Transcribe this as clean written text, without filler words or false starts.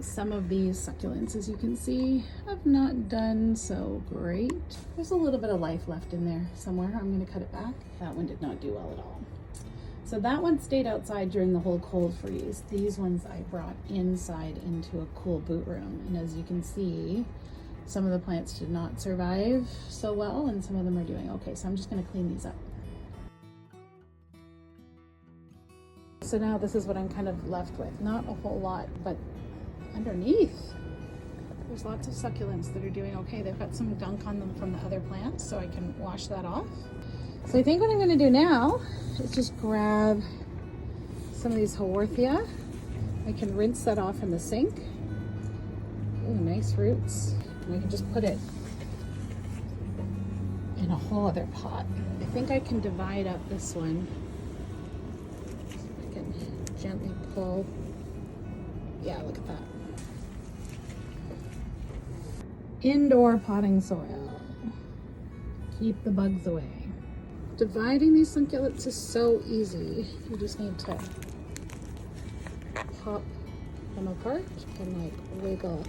Some of these succulents, as you can see, have not done so great. There's a little bit of life left in there somewhere. I'm going to cut it back. That one did not do well at all. So that one stayed outside during the whole cold freeze. These ones I brought inside into a cool boot room. And as you can see, some of the plants did not survive so well and some of them are doing okay. So I'm just going to clean these up. So now this is what I'm kind of left with. Not a whole lot, but underneath, there's lots of succulents that are doing okay. They've got some gunk on them from the other plants, so I can wash that off. So I think what I'm going to do now is just grab some of these Haworthia. I can rinse that off in the sink. Ooh, nice roots. And I can just put it in a whole other pot. I think I can divide up this one. I can gently pull. Yeah, look at that. Indoor potting soil. Keep the bugs away. Dividing these succulents is so easy. You just need to pop them apart and like wiggle